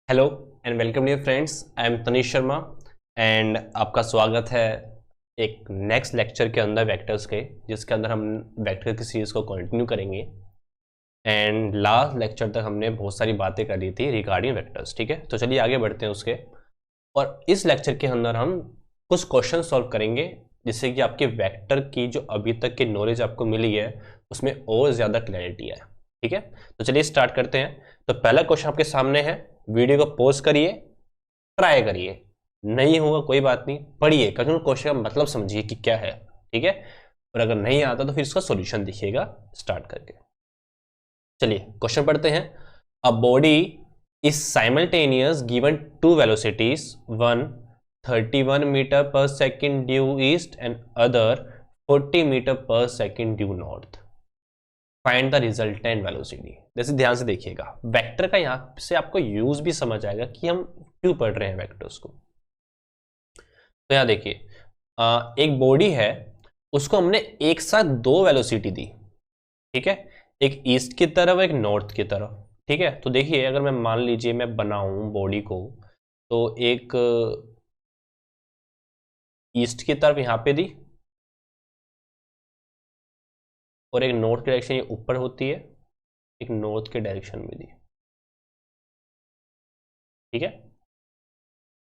Hello and welcome dear friends, I am Tanish Sharma and आपका स्वागत है एक नेक्स्ट लेक्चर के अंदर वेक्टर्स के, जिसके अंदर हम वेक्टर की सीरीज़ को कंटिन्यू करेंगे। एंड लास्ट लेक्चर तक हमने बहुत सारी बातें कर ली थी रिगार्डिंग वेक्टर्स। ठीक है, तो चलिए आगे बढ़ते हैं उसके। और इस लेक्चर के अंदर हम कुछ क्वेश्चन सॉल्व करेंगे, जिससे कि आपके वेक्टर की जो अभी तक की नॉलेज आपको मिली है उसमें और ज़्यादा क्लैरिटी है। ठीक है, तो चलिए स्टार्ट करते हैं। तो पहला क्वेश्चन आपके सामने है, वीडियो को पॉज करिए, ट्राई करिए, नहीं होगा कोई बात नहीं, पढ़िए, क्वेश्चन का मतलब समझिए कि क्या है। ठीक है, और अगर नहीं आता तो फिर इसका सॉल्यूशन दिखिएगा स्टार्ट करके। चलिए क्वेश्चन पढ़ते हैं। A body is simultaneous given two velocities, one 31 metre per second due east and other 40 metre per second due north. Find the resultant velocity. जैसे ध्यान से देखिएगा, वेक्टर का यहां से आपको यूज भी समझ आएगा कि हम क्यों पढ़ रहे हैं वेक्टर्स को। तो यहां देखिए, एक बॉडी है, उसको हमने एक साथ दो वेलोसिटी दी। ठीक है, एक ईस्ट की तरफ एक नॉर्थ की तरफ। ठीक है, तो देखिए अगर मैं मान लीजिए मैं बनाऊं बॉडी को, तो एक ईस्ट की तरफ यहां पे दी और एक नॉर्थ की डायरेक्शन ये ऊपर होती है, एक नॉर्थ के डायरेक्शन में दी। ठीक है,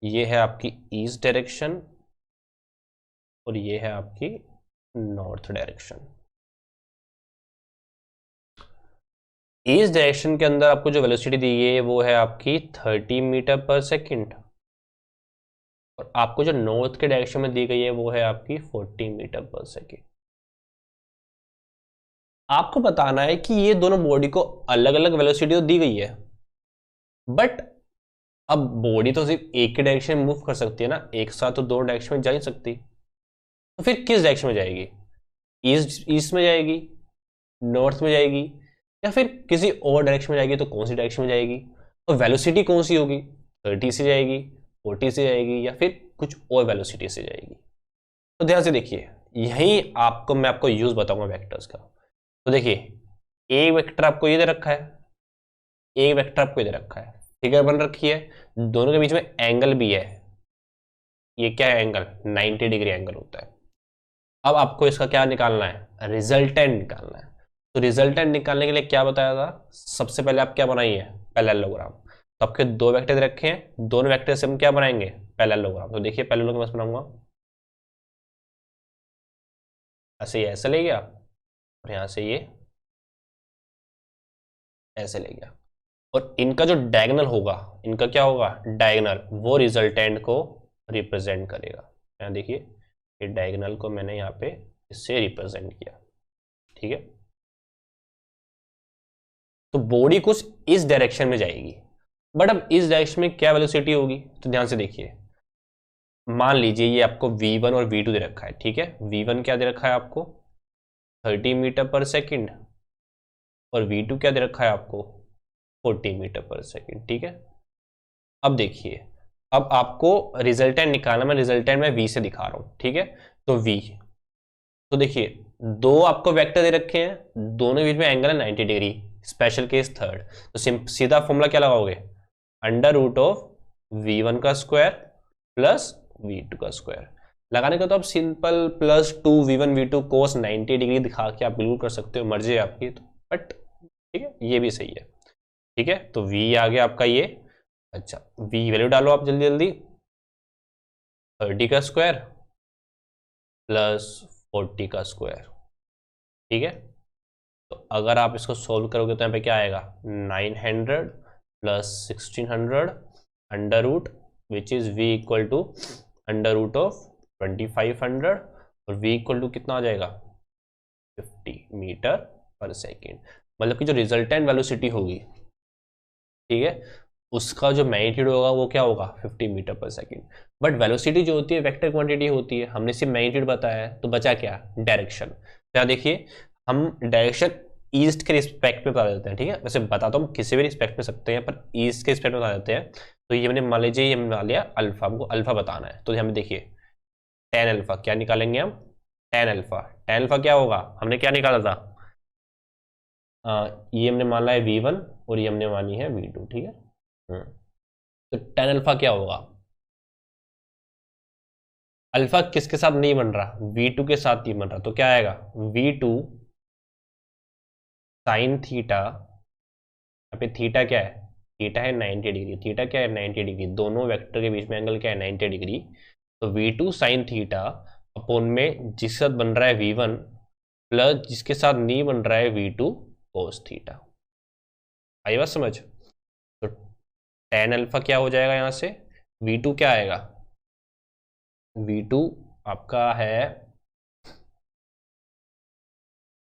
ये है आपकी ईस्ट डायरेक्शन और ये है आपकी नॉर्थ डायरेक्शन। ईस्ट डायरेक्शन के अंदर आपको जो वेलोसिटी दी है वो है आपकी 30 मीटर पर सेकंड, और आपको जो नॉर्थ के डायरेक्शन में दी गई है वो है आपकी 40 मीटर पर सेकंड। आपको बताना है कि ये दोनों बॉडी को अलग अलग वेलोसिटी तो दी गई है, बट अब बॉडी तो सिर्फ एक के डायरेक्शन में मूव कर सकती है ना, एक साथ तो दो डायरेक्शन में जा ही सकती। तो फिर किस डायरेक्शन में जाएगी? ईस्ट ईस्ट में जाएगी, नॉर्थ में जाएगी, या फिर किसी और डायरेक्शन में जाएगी? तो कौन सी डायरेक्शन में जाएगी और वेलोसिटी कौन सी होगी? 30 से जाएगी, 40 से जाएगी, या फिर कुछ और वेलोसिटी से जाएगी? तो ध्यान से देखिए, यही मैं आपको यूज बताऊंगा वेक्टर्स का। तो देखिए, एक वेक्टर आपको ये दे रखा है, एक वेक्टर आपको ये दे रखा है, फिगर बन रखी है, दोनों के बीच में एंगल भी है। ये क्या है? एंगल 90 डिग्री एंगल होता है। अब आपको इसका क्या निकालना है? रिजल्टेंट निकालना है। तो रिजल्टेंट निकालने के लिए क्या बताया था? सबसे पहले आप क्या बनाइए? पैरेललोग्राम। तो आपके दो वेक्टर दे रखे हैं, दोनों वेक्टर से हम क्या बनाएंगे? पैरेललोग्राम। तो देखिए पैरेललोग्राम बनाऊंगा, ऐसे ये ऐसे ले गया और यहां से ये ऐसे ले गया, और इनका जो डायगोनल होगा, इनका क्या होगा? डायगोनल, वो रिजल्टेंट को रिप्रेजेंट करेगा। यहाँ देखिए, ये डायगोनल को मैंने यहाँ पे इससे रिप्रेजेंट किया। ठीक है, तो बॉडी कुछ इस डायरेक्शन में जाएगी, बट अब इस डायरेक्शन में क्या वेलोसिटी होगी? तो ध्यान से देखिए, मान लीजिए ये आपको v1 और v2 दे रखा है। ठीक है, v1 क्या दे रखा है आपको? 30 मीटर पर सेकंड, और v2 क्या दे रखा है आपको? 40 मीटर पर सेकंड। ठीक है, अब देखिए, अब आपको रिजल्टेंट निकालना, मैं रिजल्टेंट में v से दिखा रहा हूं। ठीक है, तो v, तो देखिए दो आपको वेक्टर दे रखे हैं, दोनों के बीच में एंगल है 90 डिग्री, स्पेशल केस थर्ड। तो सीधा फॉर्मूला क्या लगाओगे? अंडर रूट ऑफ v1 का स्क्वायर प्लस v2 का स्क्वायर। लगाने का तो आप सिंपल प्लस 2v1 v2 कोस 90 डिग्री दिखा के आप बिल्कुल कर सकते हो, मर्जी है आपकी। तो बट ठीक है, ये भी सही है। ठीक है, तो v आ गया आपका ये। अच्छा, v वैल्यू डालो आप जल्दी जल्दी, 30 का स्क्वायर प्लस 40 का स्क्वायर। ठीक है, तो अगर आप इसको सोल्व करोगे तो यहाँ पे क्या आएगा? 900 plus 1600 under root, which is v equal to under root of 2500, और v इक्वल टू कितना आ जाएगा? 50 मीटर पर सेकेंड। मतलब कि जो रिजल्टेंट वेलोसिटी होगी, ठीक है, उसका जो मैग्नीट्यूड होगा वो क्या होगा? 50 metre per second. But velocity जो होती है वेक्टर क्वांटिटी होती है, हमने सिर्फ मैग्नीट्यूड बताया है, तो बचा क्या? डायरेक्शन। तो यहाँ देखिए, हम डायरेक्शन ईस्ट के रिस्पेक्ट में बता देते हैं। ठीक है, वैसे बता तो हम किसी भी रिस्पेक्ट में सकते हैं, पर ईस्ट के रिस्पेक्ट में बता देते हैं। तो ये मैंने मान लीजिए, ये हमने मान लिया अल्फा, हमको अल्फा बताना है। तो हमें देखिए, टेन अल्फा क्या निकालेंगे हम? टेन अल्फा क्या होगा? हमने क्या निकाला था? ये हमने मान लिया है v1 और ये हमने मानी है v2। ठीक है, तो tan अल्फा क्या होगा, अल्फा किसके साथ नहीं बन रहा, v2 के साथ नहीं बन रहा, तो क्या आएगा v2 साइन थीटा, यहाँ पे थीटा क्या है, थीटा है 90 डिग्री, थीटा क्या है 90 डिग्री, दोनों वेक्टर के बीच में एंगल क्या है 90 डिग्री, तो v2 साइन थीटा अपोन में जिसके साथ बन रहा है v1 प्लस जिसके साथ नहीं बन रहा है v2 कोस थीटा। आई बात समझ। तो tan अल्फा क्या हो जाएगा, यहाँ से v2 क्या आएगा, v2 आपका है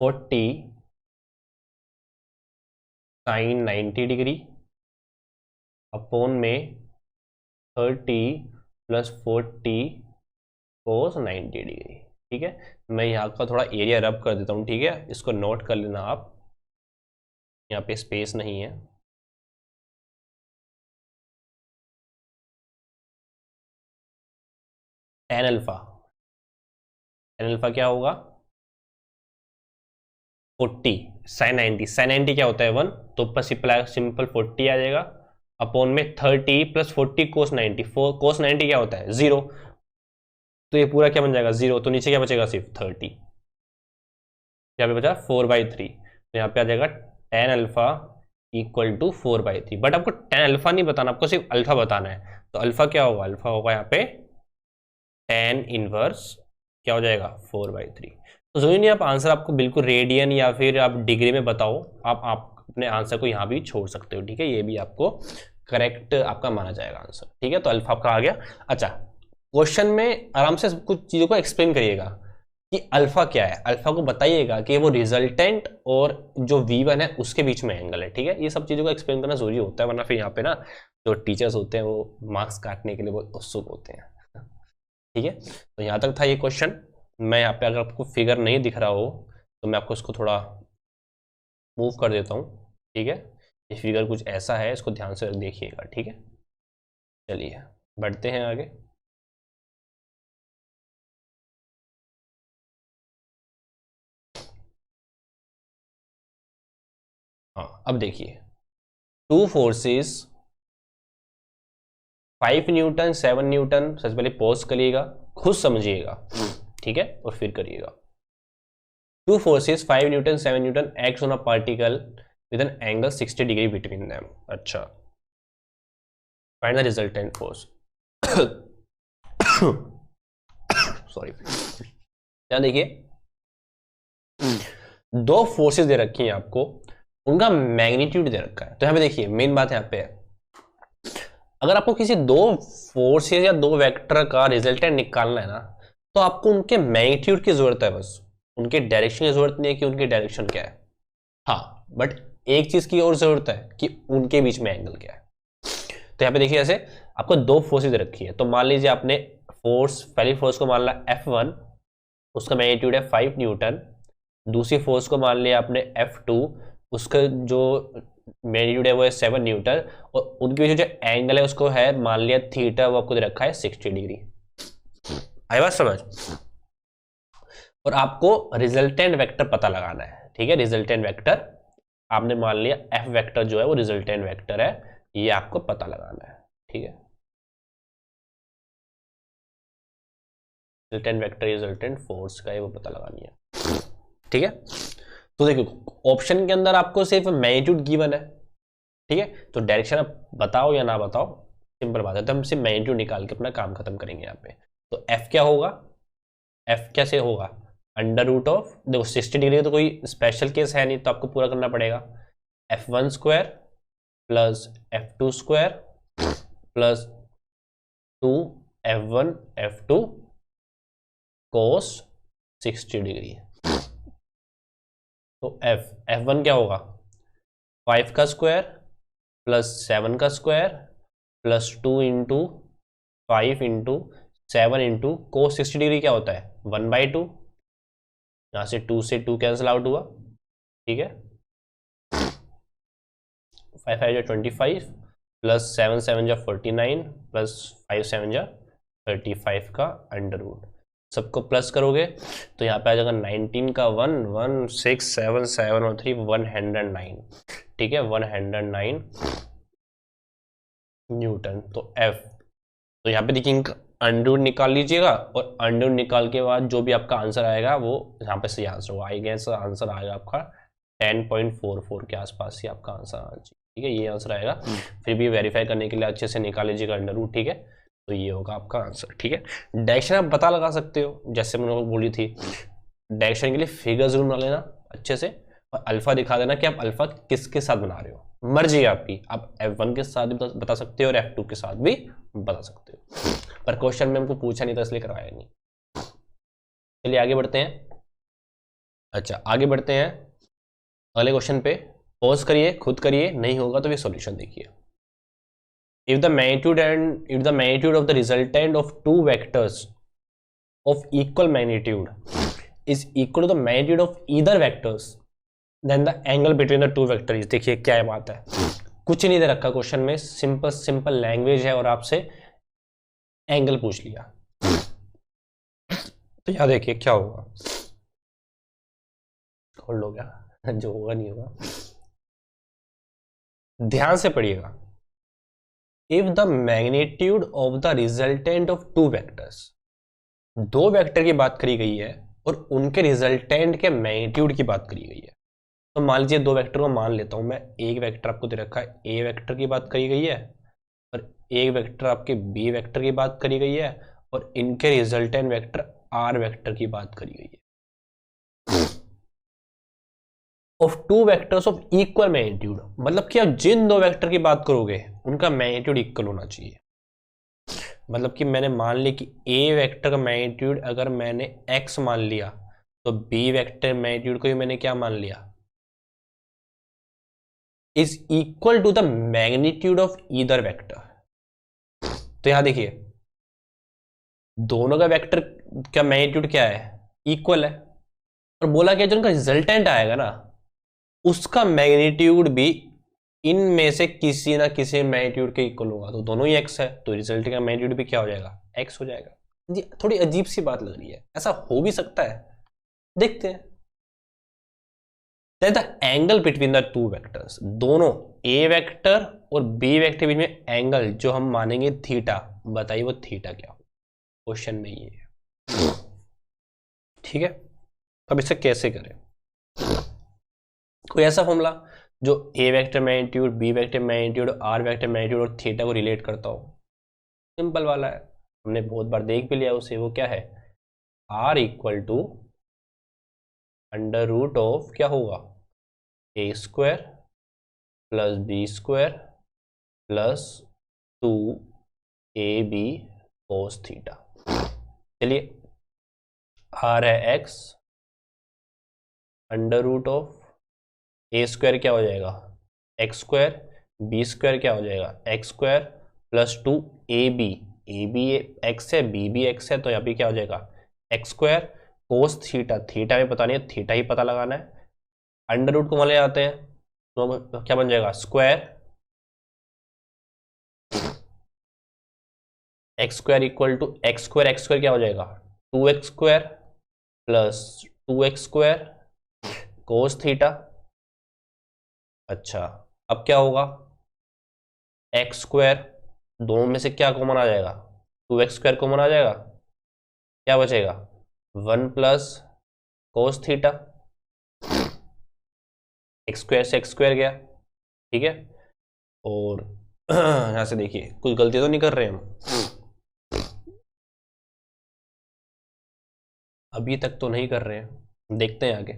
40 साइन 90 डिग्री अपोन में 30 प्लस 40 कोस 90 डिग्री। ठीक है, मैं यहाँ का थोड़ा एरिया रब कर देता हूँ, ठीक है, इसको नोट कर लेना आप, यहाँ पे स्पेस नहीं है। tan अल्फा क्या होगा 40 साइन 90, साइन 90 क्या होता है 1, तो ऊपर सिंपल 40 आ जाएगा अपोन में 30 प्लस 40 कोस 90, कोस 90 क्या होता है 0, तो ये पूरा क्या बन जाएगा 0, तो नीचे क्या बचेगा सिर्फ 30, यहाँ पे बचा 4/3, तो यहाँ पे आ जाएगा tan alpha equal to 4/3। But आपको tan अल्फा नहीं बताना, आपको सिर्फ अल्फा बताना है, तो अल्फा क्या होगा, अल्फा होगा यहाँ पे tan इनवर्स क्या हो जाएगा 4/3। तो जरूरी नहीं आप आंसर आपको बिल्कुल रेडियन या फिर आप डिग्री में बताओ, आप अपने आंसर को यहाँ भी छोड़ सकते हो, ठीक है, ये भी आपको करेक्ट आपका माना जाएगा आंसर। ठीक है, तो अल्फा आपका आ गया। अच्छा, क्वेश्चन में आराम से कुछ चीज़ों को एक्सप्लेन करिएगा कि अल्फा क्या है, अल्फा को बताइएगा कि वो रिजल्टेंट और जो v1 है उसके बीच में एंगल है। ठीक है, ये सब चीज़ों को एक्सप्लेन करना जरूरी होता है, वरना फिर यहाँ पे ना जो टीचर्स होते हैं वो मार्क्स काटने के लिए बहुत उत्सुक होते हैं। ठीक है, तो यहाँ तक था ये क्वेश्चन। मैं यहाँ पे अगर आपको फिगर नहीं दिख रहा हो तो मैं आपको इसको थोड़ा मूव कर देता हूँ। ठीक है, ये फिगर कुछ ऐसा है, इसको ध्यान से देखिएगा। ठीक है, चलिए बढ़ते हैं आगे। हाँ, अब देखिए, टू फोर्सेस 5 न्यूटन 7 न्यूटन, सबसे पहले पॉज करिएगा, खुद समझिएगा, ठीक है, और फिर करिएगा। Two forces 5 newton 7 newton acts on a particle with an angle 60 degree between them. अच्छा, find the resultant force. Sorry, क्या देखिए, दो फोर्सेस दे रखी हैं आपको, उनका मैग्नीट्यूड दे रखा है। तो यहाँ पे देखिए मेन बात यहाँ पे है, अगर आपको किसी दो फोर्सेस या दो वेक्टर का रिजल्टेंट निकालना है ना, तो आपको उनके मैग्नीट्यूड की जरूरत है, बस उनके डायरेक्शन की जरूरत नहीं है कि उनकी डायरेक्शन क्या है। हाँ, बट एक चीज की और जरूरत है कि उनके बीच में एंगल क्या है। तो यहाँ पे देखिए, ऐसे आपको दो फोर्सेस दे रखी है, तो मान लीजिए आपने फोर्स, पहली फोर्स को मान लिया F1, उसका मैग्नीट्यूड है 5 न्यूटन, दूसरी फोर्स को मान लिया आपने F2, उसका जो मैग्नीट्यूड है वो है 7 न्यूटन, और उनके बीच जो एंगल है उसको है मान लिया थीटा, वो आपको दे रखा है 60 डिग्री। आई बात समझ। और आपको रिजल्टेंट वेक्टर पता लगाना है। ठीक है, रिजल्टेंट वेक्टर आपने मान लिया F वेक्टर जो है वो रिजल्टेंट वेक्टर है, ये आपको पता लगाना है। ठीक है, रिजल्टेंट वेक्टर रिजल्टेंट फोर्स का है वो पता लगानी है। ठीक है, तो देखो ऑप्शन के अंदर आपको सिर्फ मैग्नीट्यूड गिवन है। ठीक है, तो डायरेक्शन आप बताओ या ना बताओ, सिंपल बात है, तो हम सिर्फ मैग्नीट्यूड निकाल के अपना काम खत्म करेंगे यहाँ पे। तो F क्या होगा, F कैसे होगा, अंडर रूट ऑफ, देखो 60 डिग्री तो कोई स्पेशल केस है नहीं, तो आपको पूरा करना पड़ेगा F1 square plus F2 square plus 2 F1 F2 कोस 60 डिग्री। तो F1 क्या होगा 5 का स्क्वायर प्लस 7 का square plus 2 into 5 into 7 into cos 60 degree क्या होता है 1/2, यहाँ से 2 से 2 कैंसिल आउट हुआ। ठीक है, 5 5 जा 25 प्लस 7 7 जा 49 प्लस 5 7 जा 35 का अंडर रूट, सबको प्लस करोगे तो यहाँ पे आ जाएगा 19 का 1 1 6 7 7 और 3 109। ठीक है, 109 न्यूटन, तो F। तो यहाँ पे देखिए अंडर रूट निकाल लीजिएगा और अंडर रूट निकाल के बाद जो भी आपका आंसर आएगा वो यहाँ पे सही आंसर होगा। आई गेस आंसर आएगा आपका 10.44 के आसपास ही आपका आंसर आना चाहिए। ठीक है, ये आंसर आएगा। फिर भी वेरीफाई करने के लिए अच्छे से निकाल लीजिएगा अंडर रूट। ठीक है, तो ये होगा आपका आंसर। ठीक है, डायरेक्शन आप पता लगा सकते हो, जैसे मैंने बोली थी, डायरेक्शन के लिए फिगर जरूर बना लेना अच्छे से और अल्फा दिखा देना कि आप अल्फा किसके साथ बना रहे हो। मर्जी है आपकी, आप F1 के साथ भी बता सकते हो और F2 के साथ भी बता सकते हो, पर क्वेश्चन में हमको पूछा नहीं था इसलिए करवाया नहीं। चलिए आगे बढ़ते हैं। अच्छा, आगे बढ़ते हैं अगले क्वेश्चन पे। पॉज करिए, खुद करिए, नहीं होगा तो फिर सॉल्यूशन देखिए। if the magnitude of the resultant of two vectors of equal magnitude is equal to the magnitude of either vectors then the angle between the two vectors is, देखिए क्या बात है, कुछ नहीं दे रखा क्वेश्चन में, सिंपल लैंग्वेज है और आपसे एंगल पूछ लिया। तो यहाँ देखिए क्या होगा, होल्ड हो गया, जो होगा नहीं होगा, ध्यान से पढ़िएगा। If the magnitude of the resultant of two vectors, दो वेक्टर की बात करी गई है और उनके रिजल्टेंट के मैग्नीट्यूड की बात करी गई है। तो मान लीजिए दो वेक्टर को मान लेता हूं मैं, एक वेक्टर आपको दे रखा है ए वेक्टर की बात करी गई है और एक वेक्टर आपके बी वेक्टर की बात करी गई है और इनके रिजल्टेंट वेक्टर आर वेक्टर की बात करी गई है। Of two vectors of equal magnitude, मतलब कि आप जिन दो वेक्टर की बात करोगे उनका मैग्नीट्यूड इक्वल होना चाहिए। मतलब कि मैंने मान लिया कि ए वेक्टर का मैग्नीट्यूड अगर मैंने x मान लिया तो बी वेक्टर मैग्नीट्यूड को भी मैंने क्या मान लिया, is equal to the magnitude of either vector. तो यहां देखिए दोनों का वेक्टर का मैग्नीट्यूड क्या है, इक्वल है, और बोला क्या जो उनका रिजल्टेंट आएगा ना उसका मैग्नीट्यूड भी इनमें से किसी ना किसी मैग्नीट्यूड के इक्वल होगा। तो दोनों ही x है तो रिजल्ट का मैग्नीट्यूड भी क्या हो जाएगा, x हो जाएगा। जी थोड़ी अजीब सी बात लग रही है, ऐसा हो भी सकता है, देखते हैं। The angle between the two vectors, दोनों a वेक्टर और b वेक्टर बीच में एंगल जो हम मानेंगे थीटा, बताइए वो थीटा क्या हो, क्वेश्चन में ये है। ठीक है, अब इसे कैसे करें, कोई ऐसा फॉर्मूला जो A vector magnitude, B vector magnitude, R vector magnitude और थीटा को रिलेट करता हो। सिंपल वाला है, हमने बहुत बार देख भी लिया उसे, वो क्या है, R equal to under root of क्या होगा, A square plus B square plus 2ab cos theta. चलिए आर है X, under root of A square क्या हो जाएगा एक्स स्क्वायर, बी स्क्वायर क्या हो जाएगा x square plus 2ab, A B x है बी भी एक्स है तो यहाँ पे क्या हो जाएगा x square cos theta, theta में पता नहीं है, थीटा ही पता लगाना है। अंडर रूट को वहां ले जाते हैं तो क्या बन जाएगा square, x square equal to x square क्या हो जाएगा 2x square plus 2x square cos theta. अच्छा अब क्या होगा, एक्स स्क्वायर, दोनों में से क्या कॉमन आ जाएगा, 2x स्क्वायर कॉमन आ जाएगा, क्या बचेगा 1 plus cos theta, x square से एक्स स्क्वायर गया। ठीक है, और यहां से देखिए कुछ गलती तो नहीं कर रहे हम, अभी तक तो नहीं कर रहे हैं, देखते हैं आगे।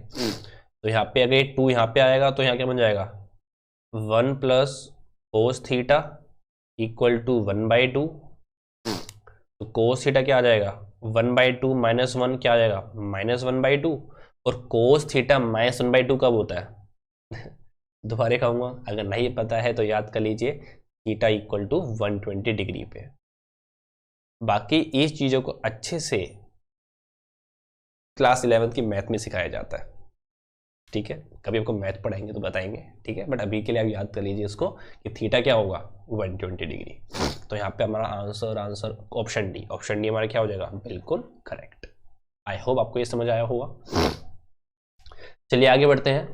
तो यहाँ पे अगर 2 यहाँ पे आएगा तो यहाँ क्या बन जाएगा 1 plus cos theta equal to 1/2। तो कोस थीटा क्या आ जाएगा 1/2 माइनस 1 क्या आ जाएगा -1/2, और कोस थीटा -1/2 कब होता है दोबारा कहूँगा, अगर नहीं पता है तो याद कर लीजिए, थीटा इक्वल टू 120 डिग्री पे। बाकी इस चीज़ों को अच्छे से क्लास 11 की मैथ में सिखाया जाता है। ठीक है, कभी आपको मैथ पढ़ाएंगे तो बताएंगे। ठीक है, बट अभी के लिए आप याद कर लीजिए इसको कि थीटा क्या होगा 120 डिग्री। तो यहाँ पे हमारा आंसर ऑप्शन डी हमारा क्या हो जाएगा बिल्कुल करेक्ट। आई होप आपको ये समझ आया होगा। चलिए आगे बढ़ते हैं।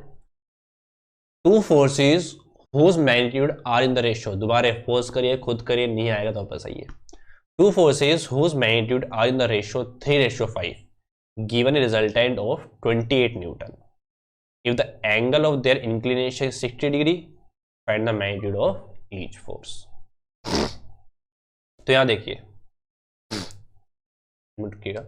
Two forces whose magnitude are in the ratio, दोबारा पोज करिए, खुद करिए, नहीं आएगा तो वापस आइए। Two forces whose magnitude are in the ratio 3:5 given a resultant of 28 Newton. If the angle of their inclination is 60 degree, find the magnitude of each force. तो यहां देखिए, रुकिएगा,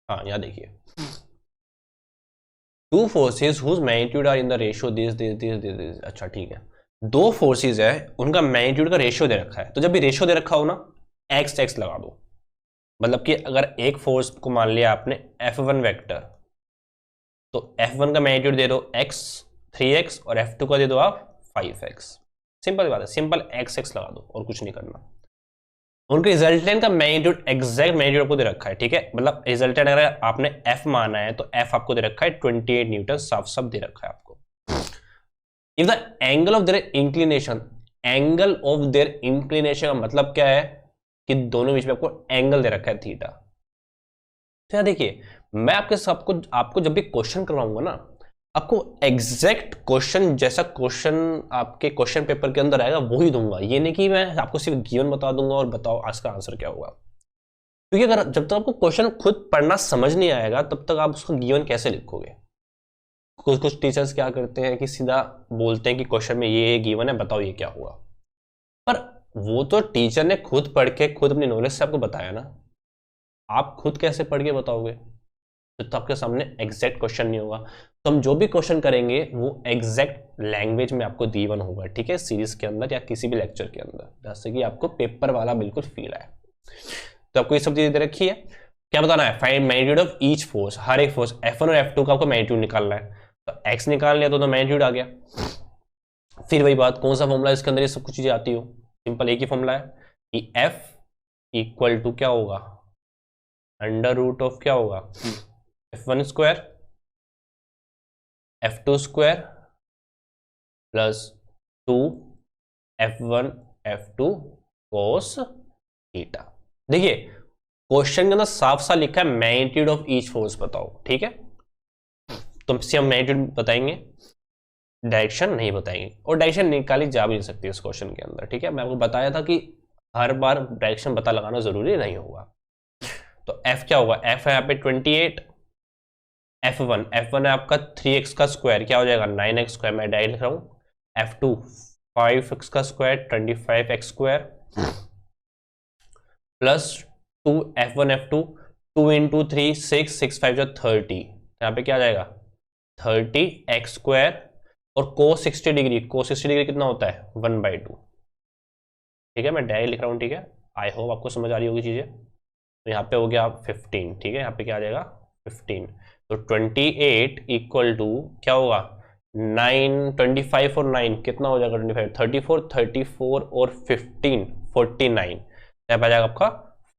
हाँ यहाँ देखिए, two forces whose magnitude are in the ratio this. अच्छा ठीक है, दो फोर्सेज है, उनका मैग्नीट्यूड का रेशियो दे रखा है, तो जब भी रेशियो दे रखा हो ना, एक्स एक्स लगा दो। मतलब कि अगर एक फोर्स को मान लिया आपने F1 वेक्टर, तो F1 का मैग्नीट्यूड दे दो x 3x और F2 का दे दो आप 5x। सिंपल बात है, सिंपल x x लगा दो और कुछ नहीं करना। उनके रिजल्टेंट का मैग्नीट्यूड, एग्जैक्ट मैग्नीट्यूड आपको दे रखा है, ठीक है। मतलब रिजल्टेंट अगर आपने f माना है तो f आपको दे रखा है 28 न्यूटन, साफ साफ दे रखा है आपको। If the angle of their inclination, angle of their inclination का मतलब क्या है कि दोनों बीच में आपको एंगल दे रखा है थीटा। तो यहाँ देखिए, मैं आपको जब भी क्वेश्चन करवाऊंगा ना, आपको एग्जैक्ट क्वेश्चन जैसा क्वेश्चन आपके क्वेश्चन पेपर के अंदर आएगा वही दूंगा। ये नहीं कि मैं आपको सिर्फ गिवन बता दूंगा और बताओ आज का आंसर क्या होगा, क्योंकि अगर जब तक आपको क्वेश्चन खुद पढ़ना समझ नहीं आएगा तब तक आप उसको गिवन कैसे लिखोगे। कुछ टीचर्स क्या करते हैं कि सीधा बोलते हैं कि क्वेश्चन में ये गिवन है, बताओ ये क्या हुआ। पर वो तो टीचर ने खुद पढ़ के खुद अपनी नॉलेज से आपको बताया ना, आप खुद कैसे पढ़ के बताओगे? तो आपके सामने एग्जैक्ट क्वेश्चन नहीं होगा। तो हम जो भी क्वेश्चन करेंगे वो एग्जैक्ट लैंग्वेज में आपको दी वन होगा, ठीक है, सीरीज के अंदर या किसी भी लेक्चर के अंदर, जैसे कि आपको पेपर वाला बिल्कुल फील आए। तो आपको ये सब चीजें दे रखी है, क्या बताना है? Find magnitude of each force, हर एक फोर्स F1 और F2 का आपको मैग्नीट्यूड निकालना है। तो x निकाल लिया तो मैग्नीट्यूड आ गया। फिर वही बात, कौन सा फॉर्मूला इसके अंदर ये सब कुछ चीजें आती हो, सिंपल एक ही फॉर्मूला है कि F इक्वल टू क्या होगा, अंडर रूट ऑफ क्या होगा, F1 square F2 square plus 2 F1 F2 cos theta. देखिए क्वेश्चन के अंदर साफ साफ लिखा है मैग्नीट्यूड ऑफ ईच फोर्स बताओ, ठीक है। तो हम मैग्नीट्यूड बताएंगे, डायरेक्शन नहीं बताएंगे, और डायरेक्शन निकाली जा भी नहीं सकती इस क्वेश्चन के अंदर, ठीक है। मैं आपको बताया था कि हर बार डायरेक्शन पता लगाना जरूरी नहीं होगा। तो F क्या होगा, F है यहाँ पे 28, F1 है आपका 3x का स्क्वायर, क्या हो जाएगा 9x स्क्वायर, मैं डायरेक्ट लिख रहा हूँ। F2 5x का square 25x square plus 2 F1 F2 2 into 3 6 6 5 जो 30, यहाँ पे क्या आ जाएगा 30x स्क्वायर और cos 60 डिग्री, cos 60 डिग्री कितना होता है 1/2, ठीक है। मैं डायरेक्ट लिख रहा हूँ, ठीक है। आई होप आपको समझ आ रही होगी चीजें। तो यहाँ पे हो गया 15, ठीक है, यहाँ पे क्या आ जाएगा 15। तो 28 इक्वल टू क्या होगा 9, 25 और 9 कितना हो जाएगा 25, 34 34 और 15 49, क्या आ जाएगा आपका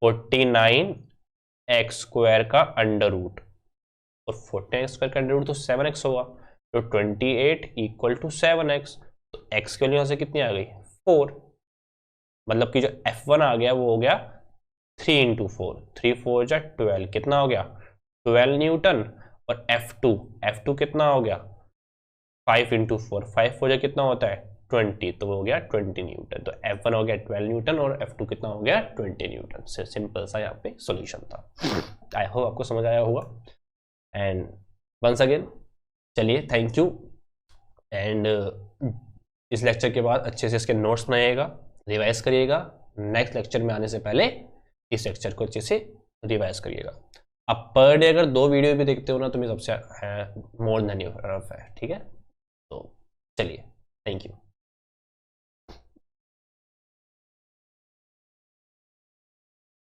49x स्क्वायर का अंडर रूट, और 49x स्क्वायर का अंडर रूट तो 7x होगा। तो 28 इक्वल टू 7x, तो x के लिए से कितनी आ गई 4, मतलब कि जो F1 आ गया वो हो गया 3 इंटू 4, 3 4 जा 12, कितना हो गया 12 न्यूटन। और F2 कितना हो गया 5 इंटू 4, 5 4 जा कितना होता है 20, तो वो हो गया 20 न्यूटन। तो F1 हो गया 12 न्यूटन और F2 कितना हो गया 20 न्यूटन। से सिंपल सा यहाँ पे सॉल्यूशन था। आई होप आपको समझ आया होगा। एंड वंस अगेन चलिए थैंक यू। एंड इस लेक्चर के बाद अच्छे से इसके नोट्स बनाइएगा, रिवाइज करिएगा। नेक्स्ट लेक्चर में आने से पहले इस लेक्चर को अच्छे से रिवाइज करिएगा। आप पर डे अगर 2 वीडियो भी देखते हो ना तो मेरे सबसे मोर देन इनफ है, ठीक है। तो चलिए थैंक यू।